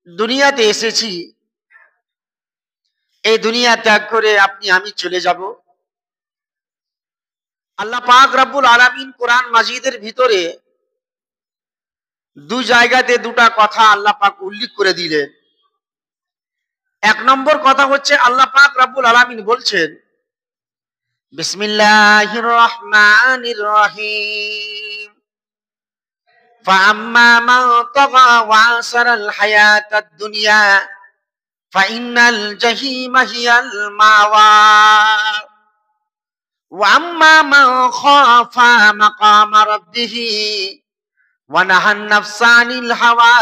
দুনিয়াতে এসেছি, এই দুনিয়া ত্যাগ করে আপনি আমি চলে যাব। আল্লাহ পাক রব্বুল আলামিন কোরআন মাজিদের ভিতরে দু জায়গাতে দুটা কথা আল্লাহ পাক উল্লেখ করে দিলেন। এক নম্বর কথা হচ্ছে আল্লাহ পাক রব্বুল আলামিন বলছেন, বিসমিল্লাহির রহমানির রহিম, ফাআম্মা মান তাগা ওয়া আসারাল হায়াতাদ দুনিয়া ফাইন্নাল জাহিমা হিয়াল মাওয়া ওয়া আম্মা মান খাফা মাকামা রাব্বিহি ওয়া নাহান নাফসা আনিল হাওয়া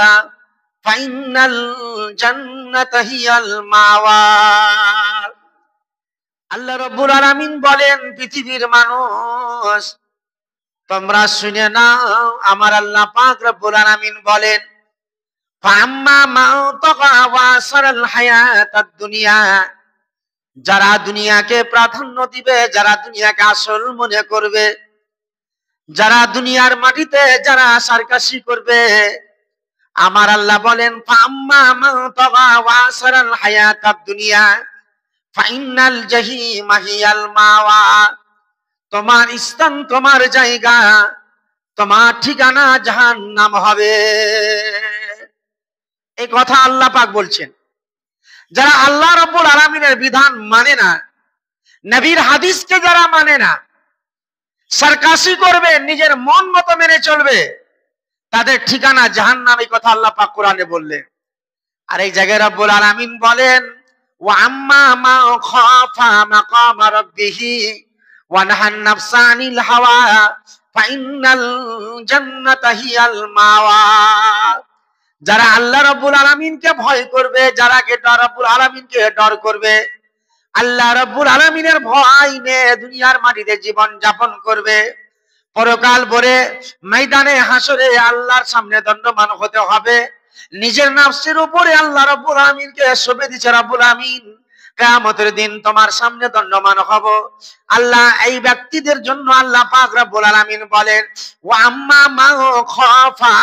ফাইন্নাল জান্নাতা হিয়াল মাওয়া। আল্লাহ রাব্বুল আলামিন বলেন, পৃথিবীর মানুষ তোমরা শুনে নাও। আমার আল্লাহ পাক রব্বুল আলামিন বলেন, ফাআম্মা মান তাগা ওয়া আসারাল হায়াতাদ দুনিয়া, যারা দুনিয়াকে প্রাধান্য দিবে, যারা দুনিয়াকে আসল মনে করবে, যারা দুনিয়ার মাটিতে যারা সারকাশি করবে, আমার আল্লাহ বলেন, ফাআম্মা মান তাগা ওয়া আসারাল হায়াতাদ দুনিয়া ফাইন্নাল জাহিমা হিয়াল মাওয়া, তোমার স্থান, তোমার জায়গা, তোমার ঠিকানা জাহান্নাম হবে। এই কথা আল্লাহ পাক বলছেন। যারা আল্লাহ রাব্বুল আলামিনের বিধান মানে না, নবীর হাদিসকে যারা মানে না, সারকাশি করবে, নিজের মন মতো মেনে চলবে, তাদের ঠিকানা জাহান্নাম। এই কথা আল্লাহ পাক কোরআনে বললেন। আর এই জায়গায় রাব্বুল আলামিন বলেন, ওয়া আম্মা মা খাফা মাকামা রাব্বিহি ওয়া নাহান নাফসা আনিল হাওয়া ফাইন্নাল জান্নাতা হিয়াল মাওয়া। যারা আল্লাহ রাব্বুল আলামিনকে ভয় করবে, যারা রাব্বুল আলামিনকে ডর করবে, আল্লাহ রাব্বুল আলামিনের ভয় নিয়ে দুনিয়ার মাটিতে জীবন যাপন করবে, পরকাল ভরে ময়দানে হাসরে আল্লাহর সামনে দণ্ডমান হতে হবে। নিজের নফসের উপরে আল্লাহ রাব্বুল আলামিনকে শপথ দিয়েছে, রাব্বুল আলামিন কিয়ামতের দিন তোমার সামনে দণ্ডমান হব। আল্লাহ এই ব্যক্তিদের জন্য আল্লাহ পাক রব্বুল আলামিন বলেন, ওয়া আম্মা মান খাফা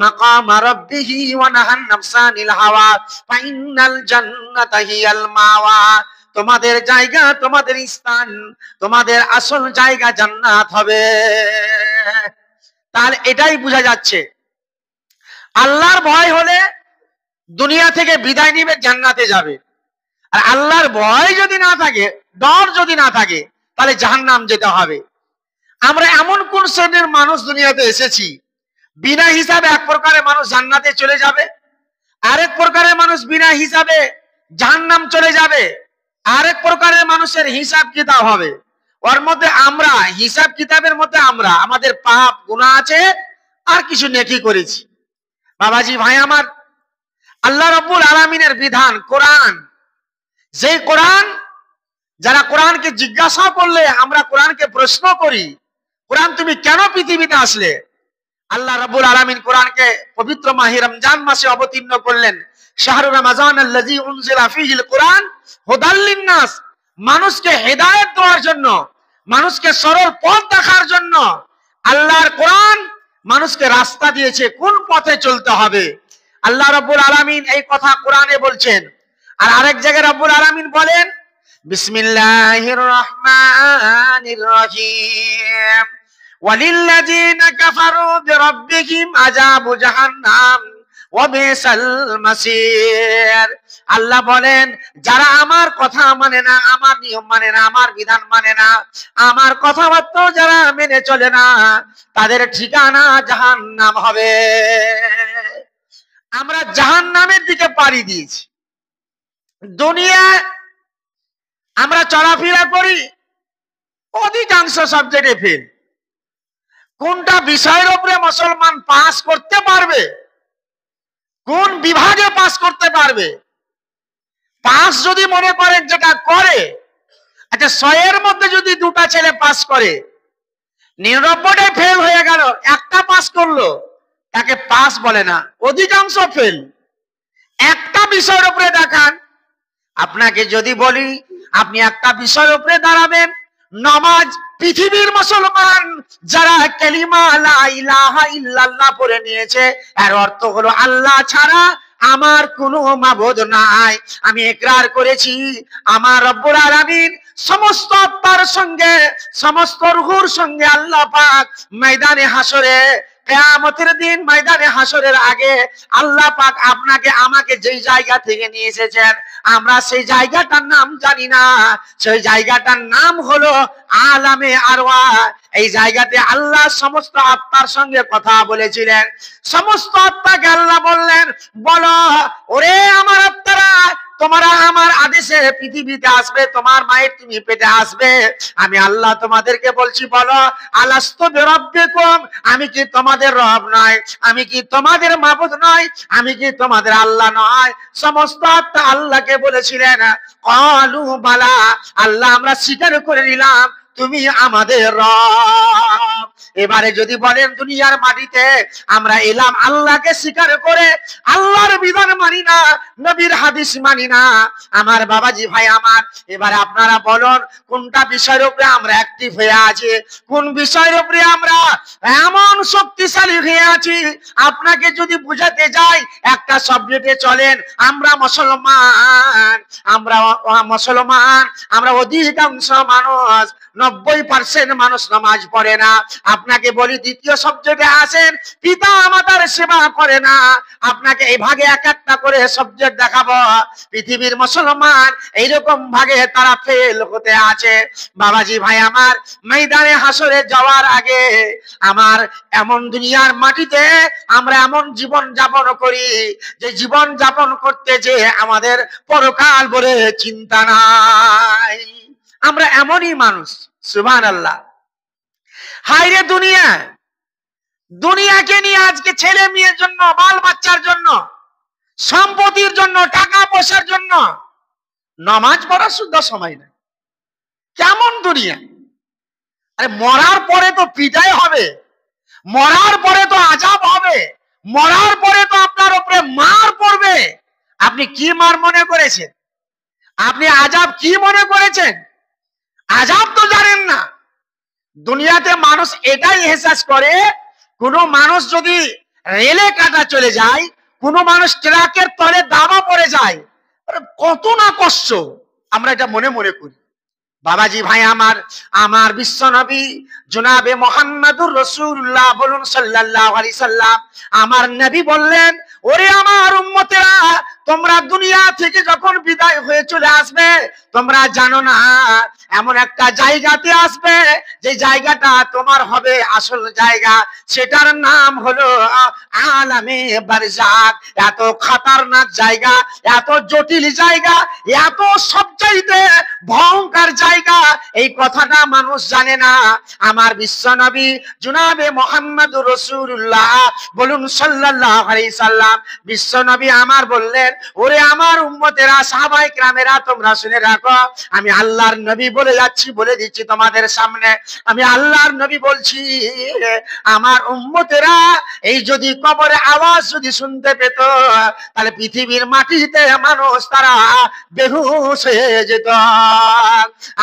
মাকামা রাব্বিহি ওয়া নাহান নাফসা আনিল হাওয়া ফাইন্নাল জান্নাতা হিয়াল মাওয়া, তোমাদের জায়গা, তোমাদের স্থান, তোমাদের আসল জায়গা জান্নাত হবে। তাহলে এটাই বোঝা যাচ্ছে, আল্লাহর ভয় হলে দুনিয়া থেকে বিদায় নিবে, জান্নাতে যাবে। আর আল্লাহর ভয় যদি না থাকে, ডর যদি না থাকে, তাহলে জাহান্নাম যেতে হবে। আমরা এমন কোন শ্রেণীর মানুষ দুনিয়াতে এসেছি, বিনা হিসাবে এক প্রকারের মানুষ জান্নাতে চলে যাবে, আরেক প্রকারের মানুষ বিনা হিসাবে জাহান্নাম চলে যাবে, আরেক প্রকারের মানুষের হিসাব কিতাব হবে। ওর মধ্যে আমরা, হিসাব কিতাবের মধ্যে আমরা, আমাদের পাপ গুনাহ আছে, আর কিছু নেকি করেছি। বাবাজি ভাই আমার, আল্লাহ রাব্বুল আলামিনের বিধান কোরআন, যে কোরআন, যারা কোরআনকে জিজ্ঞাসা করলে আমরা কোরআনকে প্রশ্ন করি, কোরআন তুমি কেন পৃথিবীতে আসলে, আল্লাহ রাব্বুল আলামিন কোরআনকে পবিত্র মাহে রমজান মাসে অবতীর্ণ করলেন। শাহরু রমাজান আল্লাযী উনজিলা ফীহিল কুরআন হুদাল লিন-নাস, মানুষকে হেদায়েত দেওয়ার জন্য, মানুষকে সরল পথ দেখার জন্য আল্লাহর কোরআন মানুষকে রাস্তা দিয়েছে, কোন পথে চলতে হবে। আল্লাহ রাব্বুল আলামিন এই কথা কোরআনে বলছেন। আর আরেক জায়গায় রাব্বুল আলামিন বলেন, বিসমিল্লাহির রহমানির রহিম, ওয়ালিল্লাযীনা কাফারু বিরাব্বিহিম আযাবু জাহান্নাম ওয়া বিসাল মাসির। আল্লাহ বলেন, যারা আমার কথা মানে না, আমার নিয়ম মানে না, আমার বিধান মানে না, আমার কথাবার্তা যারা মেনে চলে না, তাদের ঠিকানা জাহান্নাম হবে। আমরা জাহান্নামের দিকে পাড়ি দিয়েছি। দুনিয়ায় আমরা চলাফেরা করি, অধিকাংশ সাবজেক্টে ফেল। কোনটা বিষয়ের উপরে মুসলমান পাস করতে পারবে, কোন বিভাগে পাস করতে পারবে, পাস যদি মনে করেন যেটা করে, আচ্ছা 100 এর মধ্যে যদি দুটা ছেলে পাস করে, 99টাই ফেল হয়ে গেল, একটা পাস করলো, তাকে পাস বলে না, অধিকাংশ ফেল। একটা বিষয়ের উপরে দেখান, আপনাকে যদি বলি আপনি একটা বিষয়ের উপরে দাঁড়াবেন, নামাজ, পৃথিবীর মুসলমান যারা কালিমা লা ইলাহা ইল্লাল্লাহ পড়ে নিয়েছে, এর অর্থ হলো আল্লাহ ছাড়া আমার কোনো মাবুদ নাই। আমি ইকরার করেছি আমার রব্বুল আলামিন সমস্ত আত্মার সঙ্গে, সমস্ত রূহের সঙ্গে আল্লাহ পাক ময়দানে হাসরে, কিয়ামতের দিন ময়দানে হাসরের আগে আল্লাহ পাক আপনাকে আমাকে যেই জায়গা থেকে নিয়ে এসেছেন, আমরা সেই জায়গাটার নাম জানি না। সেই জায়গাটার নাম হলো আলামে আরওয়াহ। এই জায়গাতে আল্লাহ সমস্ত আত্মার সঙ্গে কথা বলেছিলেন। সমস্ত আত্মাকে আল্লাহ বললেন, বলো ওরে আমার আত্মারা, তোমরা আমার আদেশে পৃথিবীতে আসবে, তোমার মায়ের তুমি পেটে আসবে। আমি আল্লাহ তোমাদেরকে বলছি, বলো আলাস্তু বিরাব্বিকুম, আমি কি তোমাদের রব নয়? আমি কি তোমাদের মাবুদ নয়? আমি কি তোমাদের আল্লাহ নয়? সমস্ত আত্মা আল্লাহকে বলেছিলেন, ক্বালু বালা, আল্লাহ আমরা স্বীকার করে নিলাম তুমি আমাদের রব। এবারে যদি বলেন দুনিয়ার মাটিতে আমরা এলাম আল্লাহকে স্বীকার করে, আল্লাহর বিধান মানি না, নবীর হাদিস মানি না, আমার বাবাজি ভাই আমার, এবারে আপনারা বলুন কোনটা বিষয়ের উপরে আমরা অ্যাক্টিভ হয়ে আছি, কোন বিষয়ের উপরে আমরা এমন শক্তিশালী হয়ে আছি? আপনাকে যদি বুঝাতে যাই, একটা সাবজেক্টে চলেন, আমরা মুসলমান, আমরা অধিকাংশ মানুষ 90% মানুষ নামাজ পড়ে না। আপনাকে বলি দ্বিতীয় সাবজেক্টে আসেন, পিতা মাতার সেবা করে না। আপনাকে এই ভাগে এক একটা করে সাবজেক্ট দেখাবো, পৃথিবীর মুসলমান এইরকম ভাগে তারা ফেল হতে আছে। বাবাজি ভাই আমার, ময়দানে হাসরে যাওয়ার আগে আমার এমন দুনিয়ার মাটিতে আমরা এমন জীবন যাপন করি যে জীবন যাপন করতে যে আমাদের পরকাল বলে চিন্তা নাই। আমরা এমনই মানুষ, সুবহানাল্লাহ। হায়রে দুনিয়া, দুনিয়াকে নিয়ে আজকে ছেলে মেয়ের জন্য, বাল বাচ্চার জন্য, সম্পত্তির জন্য, টাকা পয়সার জন্য নামাজ পড়ার সুদ্ধা সময় নেই। কেমন দুনিয়া! আরে মরার পরে তো বিদায় হবে, মরার পরে তো আযাব হবে, মরার পরে তো আপনার উপরে মার পড়বে। আপনি কি মার মনে করেছেন? আপনি আযাব কি মনে করেছেন? আযাব তো জানেন না। দুনিয়াতে মানুষ এটাই এহসাস করে, কোন মানুষ যদি রেলে কাটা চলে যায়, কোন মানুষ ট্রাকের তলে দাবা পড়ে যায়, কত না কষ্ট, আমরা এটা মনে মনে করি। বাবাজি ভাই আমার, আমার বিশ্ব নবী জনাবে মুহাম্মদুর রাসূলুল্লাহ বলুন সাল্লাল্লাহু আলাইহি সাল্লাম, আমার নবী বললেন, ওরে আমার উম্মতেরা, তোমরা দুনিয়া থেকে যখন বিদায় হয়ে চলে আসবে, তোমরা জানো না এমন একটা জায়গাতে আসবে যে জায়গাটা তোমার হবে আসল জায়গা, সেটার নাম হলো আলামে বারজাখ। এত খতরনাক জায়গা, এত জটিল জায়গা, এত সবচাইতে ভয়ঙ্কর জায়গা, এই কথাটা মানুষ জানে না। আমার বিশ্ব নবী জনাবে মুহাম্মদুর রাসূলুল্লাহ বলুন সাল্লাল্লাহু আলাইহি সাল্লাম, বিশ্ব নবী আমার বললেন, ওরে আমার উম্মতেরা, সাহাবায়ে কেরামেরা, তোমরা শুনে রাখো, আমি আল্লাহর নবী বলে যাচ্ছি, বলে দিচ্ছি তোমাদের সামনে, আমি আল্লাহর নবী বলছি, আমার উম্মতেরা এই যদি কবরে আওয়াজ যদি শুনতে পেত, তাহলে পৃথিবীর মাটিতে মানুষ তারা বেহুশ হয়ে যেত।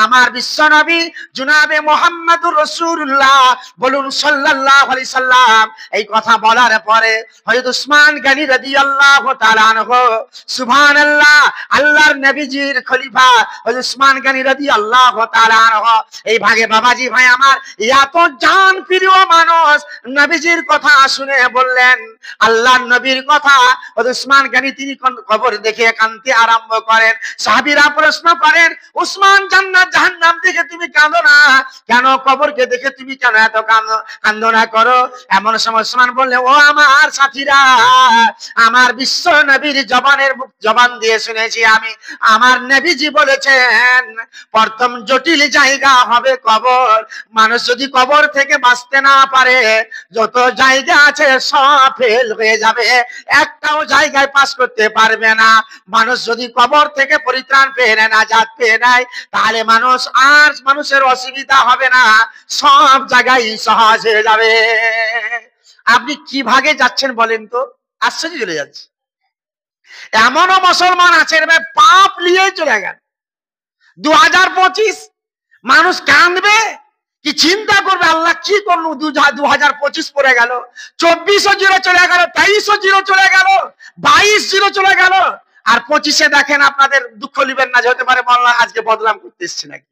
আমার বিশ্ব নবী জনাবে মুহাম্মদুর রাসূলুল্লাহ বলুন সাল্লাল্লাহু আলাইহি সাল্লাম এই কথা বলার পরে হযরত উসমান গনি রাদিয়াল্লাহু তাআলা আনহু, সুবহানাল্লাহ, আল্লাহর নবীজির খলিফা হযরত উসমান গনি রাদিয়াল্লাহু তাআলা আনহু এই ভাগে বাবাজি ভাই আমার, এত জান প্রিয় মানুষ নবীজির কথা শুনে বললেন, আল্লাহর নবীর কথা। হযরত উসমান গনি তিনি কবর দেখে কাঁদতে আরম্ভ করেন। সাহাবীরা প্রশ্ন করেন, উসমান, জান্নাত জাহান্নাম দেখে তুমি কাঁদো না কেন? কবরকে দেখে তুমি কেন এত কান্দনা করো? এমন সময় উসমান বললেন, ও আমার সাথীরা, আমার বিশ্ব নবীর জবান দিয়ে শুনেছি আমি, আমার নবীজি বলেছেন প্রথম জটিল জায়গা হবে কবর। মানুষ যদি কবর থেকে বাঁচতে না পারে, যত জায়গা আছে সব ফেল হয়ে যাবে, একটাও জায়গায় পাস করতে পারবে না। মানুষ যদি কবর থেকে পরিত্রাণ পেয়ে নেয়, নাজাত পেয়ে নেয়, তাহলে মানুষের অসুবিধা হবে না, সব জায়গায় সহজ হয়ে যাবে। আপনি কি ভাগে যাচ্ছেন বলেন তো? আশ্চর্য চলে যাচ্ছে। এমনও মুসলমান আছে পাপ নিয়ে চলে গেল। 2025 মানুষ কাঁদবে, কি চিন্তা করবে আল্লাহ কি করলো, 2025 পড়ে গেল, 24ও জিরো চলে গেল, 23ও জিরো চলে গেল, 22 জিরো চলে গেল, আর 25-এ দেখেন আপনাদের দুঃখ নিবেন না যে হতে পারে আল্লাহ আজকে বদনাম করতে এসছে নাকি।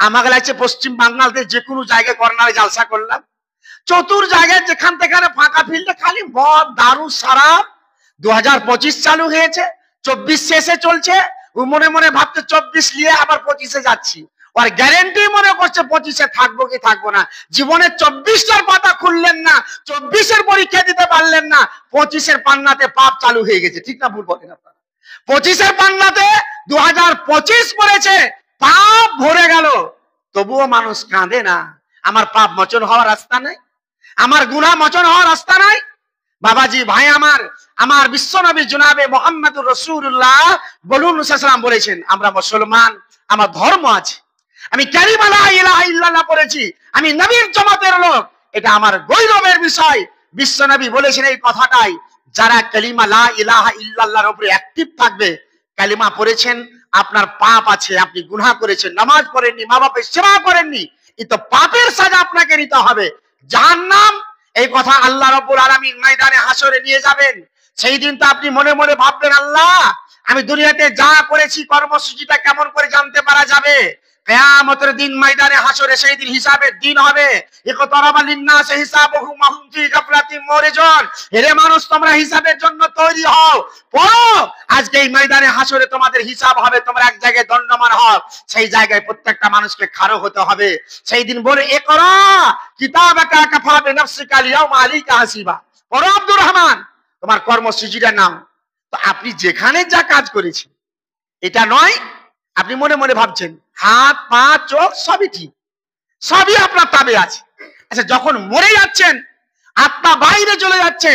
আমাকে লাগছে পশ্চিম বাংলাতে যে কোনো জায়গায় কর্নারে জালসা করলাম, চতুর জায়গায় যেখান থেকে ফাঁকা ফিল্ডে খালি মদ দারু সারাপ। 2025 চালু হয়েছে, 24 শেষে চলছে, ও মনে মনে ভাবছে 24 নিয়ে আবার 25-এ যাচ্ছি, আর গ্যারেন্টি মনে করছে 25-এ থাকবো কি থাকবো না। জীবনে 24টার পাতা খুললেন না, 24-এর পরীক্ষা দিতে পারলেন না, 25-এর পান্নাতে পাপ চালু হয়ে গেছে। ঠিক না ভুল বলেন আপনারা? 25-এর পান্নাতে 2025 পড়েছে, পাপ ভরে গেল, তবুও মানুষ কাঁদে না। আমার পাপ মোচন হওয়ার রাস্তা নাই, আমার গুনাহ মোচন হওয়ার রাস্তা নাই। বাবাজি ভাই আমার বিশ্বনবী জনাবে মুহাম্মদুর রাসূলুল্লাহ বলুন সাল্লাম বলেছেন, আমরা মুসলমান, আমার ধর্ম আছে, আমি কালিমা লা ইলাহা ইল্লাল্লাহ পড়েছি, আমি নবীর জামাতের লোক, এটা আমার গৌরবের বিষয়। বিশ্বনবী বলেছেন এই কথাটাই, যারা কালিমা লা ইলাহা ইল্লাল্লাহর উপরে অ্যাক্টিভ থাকবে, কালিমা পড়েছেন, আপনার পাপ আছে, আপনি গুনাহ করেছেন, নামাজ পড়েননি, মা বাপের সেবা করেননি, এই তো পাপের সাজা আপনাকে নিতে হবে, জাহান্নাম। এই কথা আল্লাহ রাব্বুল আলামিন ময়দানে হাসরে নিয়ে যাবেন। সেই দিন তো আপনি মনে মনে ভাববেন, আল্লাহ আমি দুনিয়াতে যা করেছি কর্মসূচিটা কেমন করে জানতে পারা যাবে? কিয়ামতের দিন ময়দানে হাসরে সেই দিন হিসাবের দিন হবে। ইকতারাবা লিন-নাস হিসাবুহুম ওয়া হুম ফি গাফলাতিন মুরিজুন। এরে মানুষ, তোমরা হিসাবের জন্য তৈরি হও, পড়ো, আজকে এই ময়দানে হাসরে তোমাদের হিসাব হবে, তোমরা এক জায়গায় দণ্ডমান হও, সেই জায়গায় প্রত্যেকটা মানুষকে খাড়ো হতে হবে। সেই দিন বলে, ইকরা কিতাবাকা কাফা বিনাফসিকা আল-ইয়াওমা আলাইকা হাসিবা। পড়ো আব্দুর রহমান, তোমার কর্মসূচিটা নাও। তো আপনি যেখানে যা কাজ করেছেন, এটা নয় আপনি মনে মনে ভাবছেন, হাত পা চোখ সবই ঠিক, সবই আপনার তাবে আছে। আচ্ছা, যখন মরে যাচ্ছেন, আত্মা বাইরে চলে যাচ্ছে,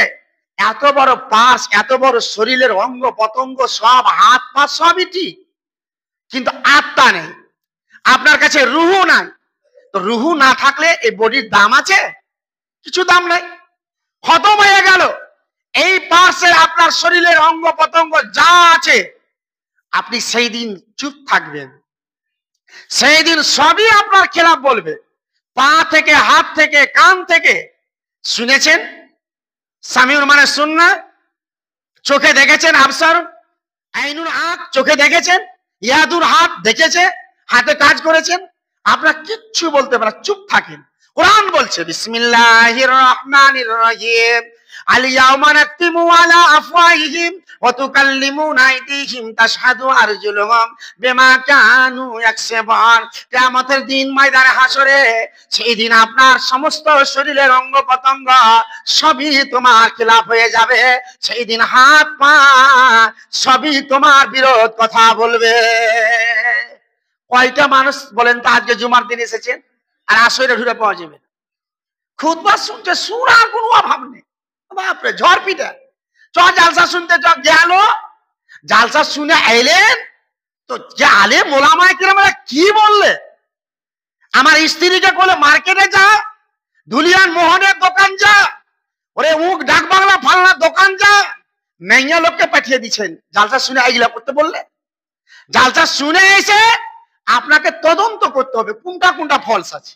এত বড় পাশ, এত বড় শরীরের অঙ্গ প্রত্যঙ্গ সব, হাত পা সবই ঠিক, কিন্তু আত্মা নেই, আপনার কাছে রুহু নাই। তো রুহু না থাকলে এই বডির দাম আছে? কিছু দাম নাই, খতম হয়ে গেল। এই পাশে আপনার শরীরের অঙ্গ প্রত্যঙ্গ যা আছে, আপনি সেই দিন চুপ থাকবেন, সেই দিন সবই আপনার খেলাফ বলবে, পা থেকে, হাত থেকে, কান থেকে। শুনেছেন সামিউর মানে শুননা, চোখে দেখেছেন আবসার, আইনুর হাত চোখে দেখেছেন, ইয়াদুর হাত দেখেছে, হাতে কাজ করেছেন, আপনারা কিচ্ছু বলতে পারেন, চুপ থাকেন। কোরআন বলছে, বিসমিল্লাহির রহমানির রহিম, আল-ইয়াওমা নাকতিমু আলা আফওয়াহিহিম ওয়া তুকাল্লিমুনা আইদিহিম তাশহাদু আরজুলুহুম বিমা কানু ইয়াকসিবুন। কিয়ামতের দিন ময়দানে হাসরে, সেই দিন আপনার সমস্ত শরীরের অঙ্গ প্রত্যঙ্গ সবই তোমার খেলাফ হয়ে যাবে। সেই দিন হাত পা সবই তোমার বিরোধ কথা বলবে। কয়টা মানুষ বলেন তো আজকে জুমার দিন এসেছেন আর আসরে ঢুকে পাওয়া যাবে না? খুতবা শুনতে শোনার কোনো অভাব নেই, বাপরে ঝড় পিটা। জালসা শুনতে গেল, জালসা শুনে এলেন, তো যে আলে মোলামায়ে কেরামরা কি বললে, আমার স্ত্রীকে বলে মার্কেটে যা, ধুলিয়ান মোহনের দোকান যা, ওরে উক ডাক বাংলা ফালনা দোকান যা, মেইয়া লোককে পাঠিয়ে দিচ্ছেন জালসা শুনে এইগুলা করতে বললে। জালসা শুনে এসে আপনাকে তদন্ত করতে হবে কোনটা কোনটা ফলস আছে।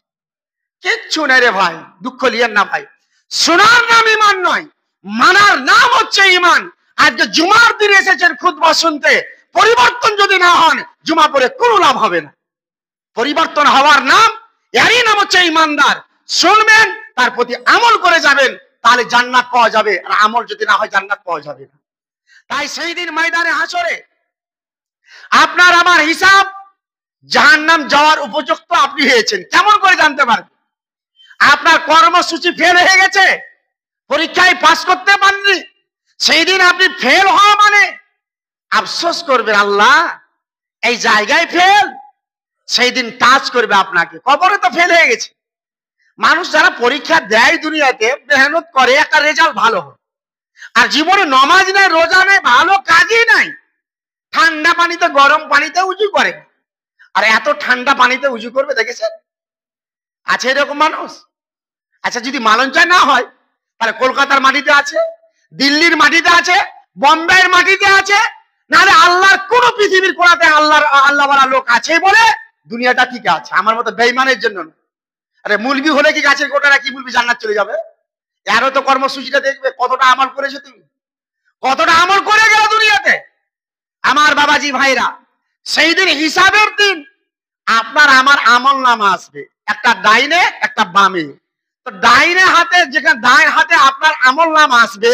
কিচ্ছু নেই রে ভাই, দুঃখ লিয়েন না ভাই। শোনার নাম ইমান নয়, মানার নাম হচ্ছে ইমান। আজকে জুমার দিন এসেছেন খুতবা শুনতে, পরিবর্তন যদি না হন, জুমা পড়ে কোনো লাভ হবে না। পরিবর্তন হওয়ার নাম, এরই নাম হচ্ছে ইমানদার। শুনবেন, তার প্রতি আমল করে যাবেন, তাহলে জান্নাত পাওয়া যাবে, আর আমল যদি না হয় জান্নাত পাওয়া যাবে না। তাই সেই দিন ময়দানে হাসরে আপনার আমার হিসাব, জাহান্নাম যাওয়ার উপযুক্ত আপনি হয়েছেন কেমন করে জানতে পারবেন? আপনার কর্মসূচি ফেল হয়ে গেছে, পরীক্ষায় পাস করতে পারেননি, সেই দিন আপনি ফেল হওয়া মানে আফসোস করবেন, আল্লাহ এই জায়গায় ফেল। সেই দিন টাচ করবে আপনাকে, কবরে তো ফেল হয়ে গেছে। মানুষ যারা পরীক্ষা দেয় দুনিয়াতে, মেহনত করে, একটা রেজাল্ট ভালো হয়, আর জীবনে নমাজ নাই, রোজা নাই, ভালো কাজই নাই, ঠান্ডা পানিতে গরম পানিতে উজু করে, আর এত ঠান্ডা পানিতে উজু করবে দেখেছেন? আছে এরকম মানুষ? আচ্ছা, যদি মালঞ্চয় না হয়, তাহলে কলকাতার মাটিতে আছে, দিল্লির মাটিতে আছে, বোম্বের মাটিতে আছে, নাহলে আল্লাহর কোন পৃথিবীর কোনাতে আল্লাহওয়ালা লোক আছে বলে দুনিয়াটা ঠিক আছে। আমার মতো বেঈমানের জন্য না, আরে মুলবি হলে কি গাছের গোটারা কি মুলবি জান্নাত চলে যাবে? এরও তো কর্মসূচিটা দেখবে, কতটা আমল করেছো তুমি, কতটা আমল করে গেল দুনিয়াতে। আমার বাবাজি ভাইরা, সেই দিন হিসাবের দিন আপনার আমার আমল নামা আসবে, একটা ডাইনে একটা বামে। তো ডাইনে হাতে, যেখানে ডাইন হাতে আপনার আমল নামা আসবে,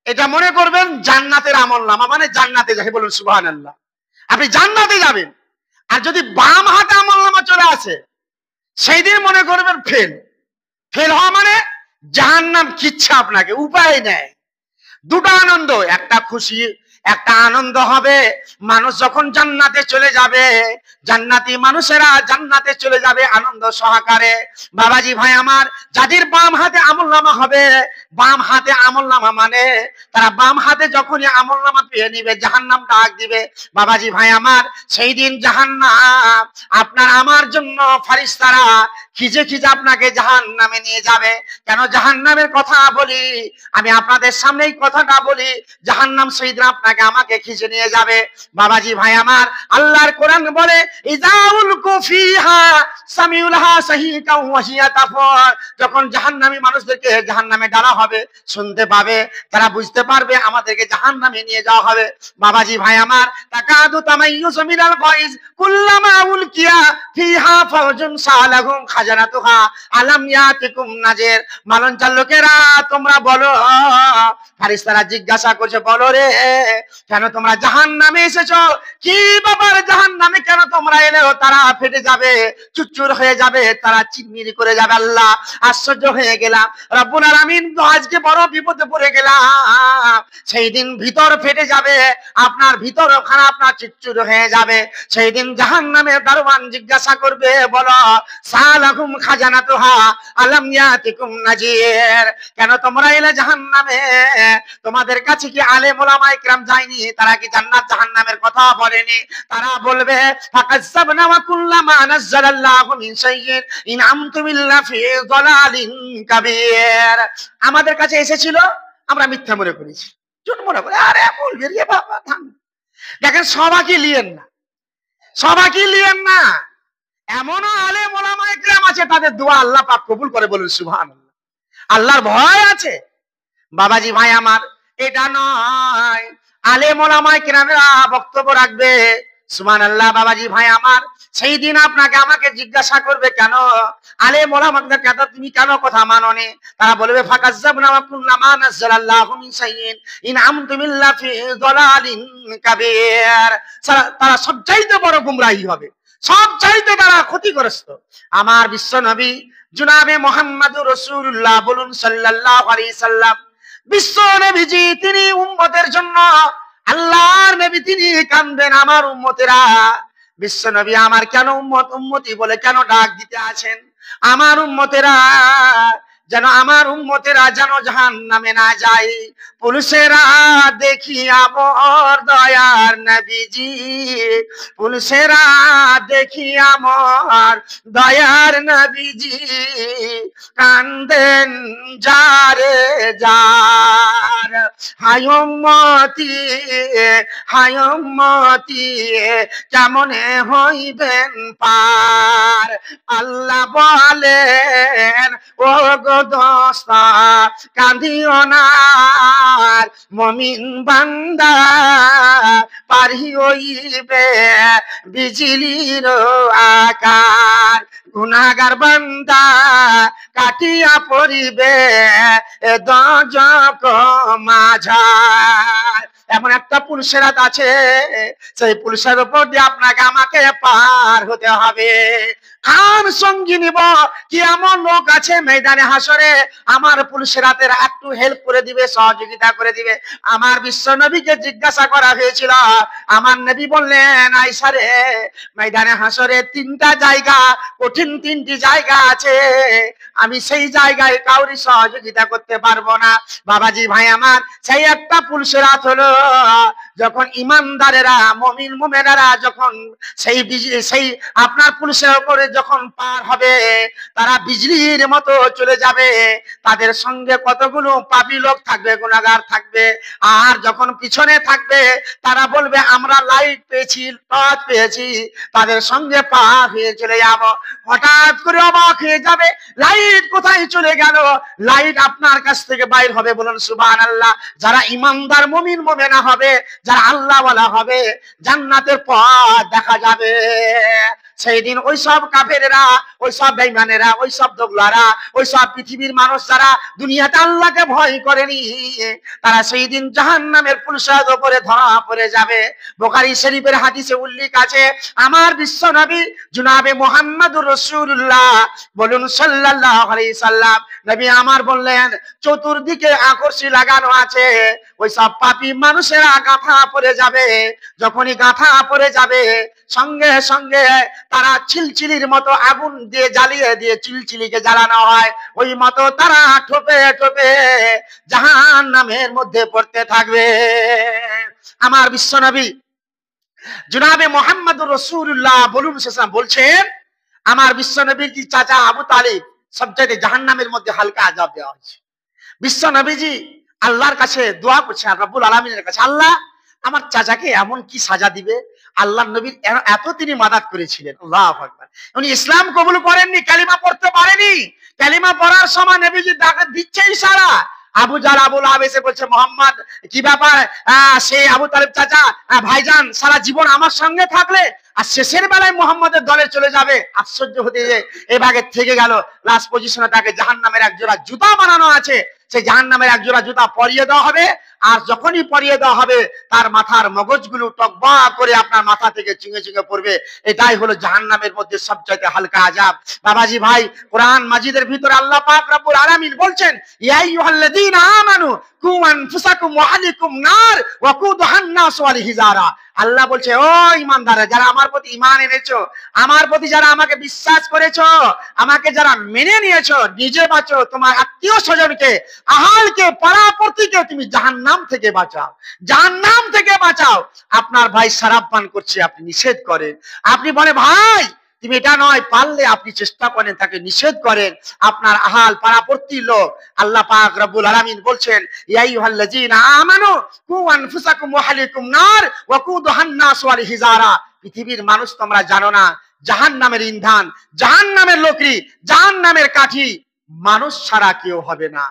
এটা মনে করবেন জান্নাতের আমল নামা, মানে জান্নাতে যাবে, বলুন সুবহানাল্লাহ, আপনি জান্নাতে যাবেন। আর যদি বাম হাতে আমল নামা চলে আসে, সেই দিন মনে করবেন ফেল। ফেল হওয়া মানে জাহান্নাম, কিচ্ছা আপনাকে উপায় নেই। দুটো আনন্দ, একটা খুশি, একটা আনন্দ হবে মানুষ যখন জান্নাতে চলে যাবে, জান্নাতি মানুষেরা জান্নাতে চলে যাবে আনন্দ সহকারে। বাবাজি ভাই আমার, যাদের বাম হাতে আমলনামা হবে, বাম হাতে আমলনামা মানে তারা বাম হাতে যখনই আমলনামা পেয়ে নিবে, জাহান্নাম ডাক দিবে। বাবাজি ভাই আমার, সেই দিন জাহান্নাম আপনার আমার জন্য ফারিস্তারা খিজে খিজে আপনাকে জাহান্নামে নিয়ে যাবে। কেন জাহান্নামের কথা বলি? আমি আপনাদের সামনে এই কথাটা বলি, জাহান্নাম সেই দিন আপনাকে আমাকে খিজে নিয়ে যাবে। বাবাজি ভাই আমার, আল্লাহর কোরআন বলে, ইজাউল কুফিহা সামিউলহা সাহিকা ওয়া হিয়া তাফর, যখন জাহান্নামী মানুষদেরকে জাহান্নামে ডালা হবে, শুনতে পাবে, তারা বুঝতে পারবে আমাদেরকে জাহান্নামে নিয়ে যাওয়া হবে। বাবাজি ভাই আমার, তাকাদু তামাইয়ুজু মিনাল গায়জ কুল্লামা উলকিয়া ফিহা ফাওজুন সালাহুম খাজানাতুহা আলাম ইয়াতিকুম নাজির। মালঞ্চার লোকেরা তোমরা বলো, ফারিস্তারা জিজ্ঞাসা করছে, বলো রে, কেন তোমরা জাহান্নামে এসেছো? কি ব্যাপার, জাহান্নামে কেন তোমরা এলে? তারা ফেটে যাবে, চুরচুর হয়ে যাবে, তারা চিরমির করে যাবে। আল্লাহ, আশ্চর্য হয়ে গেলাম, রব্বুল আলামিন তো আজকে বড় বিপদে পড়ে গেলাম। সেই দিন ভিতর ফেটে যাবে, আপনার ভিতর ওখানে আপনার চুরচুর হয়ে যাবে। সেই দিন জাহান্নামের দারোয়ান জিজ্ঞাসা করবে, বলো সালাহুম খাজানাতুহা আলাম ইয়াতিকুম নাজির, কেন তোমরা এলে জাহান্নামে? তোমাদের কাছে কি আলেম ওলামায়ে কিরাম যায়নি? তারা কি জান্নাত জাহান্নামের কথা বলেনি? তারা বলবে, ফাকাজ্জাবনা ওয়া কুল্লামা নাযালাল্লাহু মিন শাইইন ইন আমতু বিল্লাহি ফি যালালিন কাবীর। আমাদের কাছে এসেছিল, আমরা মিথ্যা মনে করেছি, ঝুট মনে করে, আরে বলবে রে বাবা থাম। দেখেন, সবাইকে লিয়েন না, সবাইকে লিয়েন না। এমনও আলেম ওলামায়ে কিরাম আছে, তাদের দোয়া আল্লাহ পাক কবুল করে, বলুন সুবহানাল্লাহ। আল্লাহর ভয় আছে। বাবাজি ভাই আমার, এটা নয়, আলেম ওলামায়ে কিরামরা বক্তব্য রাখবে, সুবহানাল্লাহ। বাবাজি ভাই আমার, সেই দিন আপনাকে আমাকে জিজ্ঞাসা করবে, কেন আলেম ওলামাদের কথা তুমি কেন কথা মানোনি? তারা বলবে, ফাকাজ্জাবনা ওয়া কুল্লামা নাযালাল্লাহু মিন শাইইন ইন আমতু বিল্লাহি ফি যালালিন কাবীর। তারা সবচাইতে বড় গুমরাহী হবে, সবচাইতে তারা ক্ষতিগ্রস্ত। আমার বিশ্ব নবী জনাবে মুহাম্মদুর রাসূলুল্লাহ, বলুন সাল্লাল্লাহু আলাইহি সাল্লাম, বিশ্ব নবীজি তিনি উম্মতের জন্য, আল্লাহর নবী তিনি কাঁদবেন, আমার উম্মতেরা, বিশ্ব নবী আমার কেন উম্মত উম্মতি বলে কেন ডাক দিতে আছেন? আমার উম্মতেরা যেন, আমার উম্মতেরা যেন জাহান্নামে না যায়। পুলিশেরা দেখি আমার দয়ার নবীজি, পুলিশেরা দেখি আমার দয়ার নবীজি, কান্দেন যারে যার, হায় উম্মতি, হায় উম্মতি, কেমনে হইবেন পার। আল্লাহ বলেন, ও গো দোস্তা কাঁদিও না, মুমিন বান্দা পারি হইবে বিজলির আকার, গুনাহগার বান্দা কাটিয়া পড়িবে দজক মাঝার। এমন একটা পুলসেরাত আছে, সেই পুলসের উপর দিয়ে আপনাকে আমাকে পার হতে হবে। কার সঙ্গী নিব? কি এমন লোক আছে ময়দানে হাসরে আমার পুলসেরাতের একটু হেল্প করে দিবে, সহযোগিতা করে দিবে? আমার বিশ্ব নবীকে জিজ্ঞাসা করা হয়েছিল, আমার নবী বললেন, আয়েশা রে, ময়দানে হাসরে তিনটা জায়গা, কঠিন তিনটি জায়গা আছে, আমি সেই জায়গায় কাউরি সহযোগিতা করতে পারবো না। বাবাজি ভাই আমার, সেই একটা পুলসেরাত হলো যখন ইমানদারেরা মুমিন মুমিনারা যখন সেই আপনার পুলিশের উপরে যখন পার হবে, তারা বিজলির মতো চলে যাবে। তাদের সঙ্গে কতগুলো পাপী লোক থাকবে, গুনাহগার থাকবে। আর যখন পিছনে থাকবে, তারা বলবে আমরা লাইট পেয়েছি, টর্চ পেয়েছি, তাদের সঙ্গে পার হয়ে চলে যাব। হঠাৎ করে অবাক হয়ে যাবে, লাইট কোথায় চলে গেল? লাইট আপনার কাছ থেকে বাইর হবে। বলুন সুবহানাল্লাহ। যারা ইমানদার মুমিন মুমিনা হবে, যারা আল্লাহওয়ালা হবে, জান্নাতের পথ দেখা যাবে। সেই দিন ওই সব কাফেরেরা, ওই সব বেঈমানেরা, ওই সব দোগলারা, ওই সব পৃথিবীর মানুষ যারা দুনিয়াতে আল্লাহকে ভয় করেনি, তারা সেই দিন জাহান্নামের পুলসাদ উপরে ধরা পড়ে যাবে। বুখারী শরীফের হাদিসে উল্লেখ আছে, আমার বিশ্ব নবী জনাবে মুহাম্মদুর রাসূলুল্লাহ বলুন সাল্লাল্লাহু আলাইহি সাল্লাম, নবী আমার বললেন, চতুর্দিকে আকর্ষি লাগানো আছে, ওই সব পাপী মানুষেরা গাঁথা পড়ে যাবে। যখনই গাঁথা পড়ে যাবে, সঙ্গে সঙ্গে তারা চিলচিলির মতো আগুন দিয়ে জ্বালিয়ে দিয়ে চিলচিলিকে জ্বালানো হয়, ওই মতো তারা ঠোপে ঠোপে জাহান্নামের মধ্যে পড়তে থাকবে। আমার বিশ্বনবী জনাবে মুহাম্মদুর রাসূলুল্লাহ বলুন সাল্লাল্লাহু বলছেন, আমার বিশ্বনবীর চাচা আবু তালিব সবচাইতে জাহান্নামের মধ্যে হালকা আযাব দেওয়া হয়েছে। বিশ্বনবীজি আল্লাহর কাছে দোয়া করছেন, রব্বুল আলামিনের কাছে, আল্লাহ আমার চাচাকে এমন কি সাজা দিবে? আল্লাহর নবীর এত তিনি মাদাত করেছিলেন। আল্লাহু আকবার। উনি ইসলাম কবুল করেননি, কালিমা পড়তে পারেনি। কালিমা পড়ার সময় নবীজি ডাক দিচ্ছে ইশারা। আবু জাহল আবু লাহাব এসে বলছে, মোহাম্মদ কি ব্যাপার? সেই আবু তালিব চাচা, ভাইজান সারা জীবন আমার সঙ্গে থাকলে আর শেষের বেলায় মোহাম্মদের দলে চলে যাবে। আশ্চর্য হতে যে এই ভাগে থেকে গেল। লাস্ট পজিশনে তাকে জাহান্নামের এক জোড়া জুতা বানানো আছে, সেই জাহান্নামের এক জোড়া জুতা পরিয়ে দেওয়া হবে। আর যখনই পরিয়ে দেওয়া হবে, তার মাথার মগজগুলো টকবা করে আপনার মাথা থেকে চিঙে চিঙে পড়বে। এটাই হলো জাহান্নামের মধ্যে সবচাইতে হালকা আযাব। বাবাজি ভাই, কোরআন মাজিদের ভিতরে আল্লাহ পাক রব্বুল আলামিন বলছেন, ইয়া আইয়ুহাল্লাযীনা আমানু কু আনফুসাকুম ওয়া আহলিকুম নার ওয়াকুদুহান নাস ওয়াল হিজারা। আল্লাহ বলছে, ও ইমানদাররা, যারা আমার প্রতি ঈমান এনেছো, আমার প্রতি যারা আমাকে বিশ্বাস করেছো, আমাকে যারা মেনে নিয়েছো, নিজে বাঁচো, তোমার আত্মীয় স্বজনকে, আহালকে, পাড়াপড়শিকে তুমি জাহান্নাম থেকে বাঁচাও, জাহান্নাম থেকে বাঁচাও। আপনার ভাই শরাব পান করছে, আপনি নিষেধ করেন। আপনি বলে, ভাই তুমি এটা নয়, পারলে আপনি চেষ্টা করেন, তাকে নিষেধ করেন। আপনার আহাল পাড়াপড়শি লোক, আল্লাহ পাক রব্বুল আলামিন বলছেন, ইয়া আইয়ুহাল্লাযীনা আমানু কু আনফুসাকুম ওয়া আহলিকুম নার ওয়াকুদুহান নাস ওয়াল হিজারা। পৃথিবীর মানুষ তোমরা জানো না, জাহান্নামের ইন্ধন, জাহান্নামের লকড়ি, জাহান্নামের কাঠি মানুষ ছাড়া কেউ হবে না,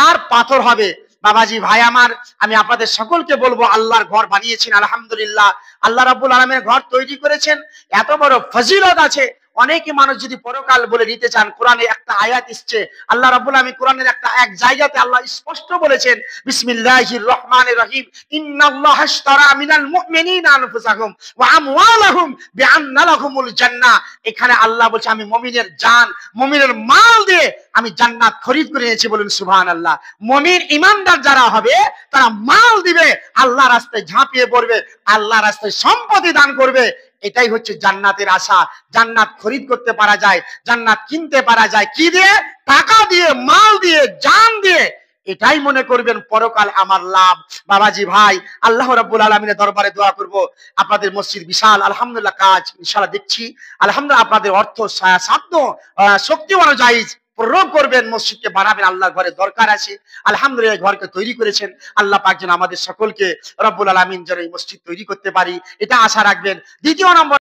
আর পাথর হবে। বাবাজি ভাই আমার, আমি আপনাদের সকলকে বলবো, আল্লাহর ঘর বানিয়েছেন, আলহামদুলিল্লাহ। আল্লাহ রাব্বুল আলামিনের ঘর তৈরি করেছেন, এত বড় ফজিলত আছে। অনেকে মানুষ যদি পরকাল বলে নিতে চান, কোরআনে একটা আয়াত এসেছে, আল্লাহ রাব্বুল আলামিন কোরআনের এক জায়গাতে আল্লাহ স্পষ্ট বলেছেন, বিসমিল্লাহির রহমানির রহিম, ইন্নাল্লাহা আশতারা মিনাল মুমিনিনা আনফুসাহুম ওয়া আমওয়ালাহুম বিআন্না লাহুমুল জান্নাহ। এখানে আল্লাহ বলছে, আমি মুমিনের জান, মুমিনের মাল দিয়ে আমি জান্নাত খরিদ করে নিয়েছি। বলুন সুবহানাল্লাহ। মুমিন ইমানদার যারা হবে, তারা মাল দিবে, আল্লাহ রাস্তায় ঝাঁপিয়ে পড়বে, আল্লাহ রাস্তায় সম্পত্তি দান করবে। এটাই হচ্ছে জান্নাতের আশা। জান্নাত খরিদ করতে পারা যায়, জান্নাত কিনতে পারা যায়, কি দিয়ে? টাকা দিয়ে, মাল দিয়ে, জান দিয়ে। এটাই মনে করবেন পরকাল আমার লাভ। বাবাজি ভাই, আল্লাহ রাব্বুল আলামিনের দরবারে দোয়া করব, আপনাদের মসজিদ বিশাল, আলহামদুলিল্লাহ কাজ ইনশাআল্লাহ দেখছি, আলহামদুলিল্লাহ আপনাদের অর্থ সাধ্য শক্তি অনুযায়ী প্রয়োগ করবেন, মসজিদকে বানাবেন। আল্লাহর ঘরে দরকার আছে, আলহামদুলিল্লাহ ঘরকে তৈরি করেছেন। আল্লাহ পাক যেন আমাদের সকলকে রব্বুল আলামিন যেন এই মসজিদ তৈরি করতে পারি, এটা আশা রাখবেন। দ্বিতীয় নম্বর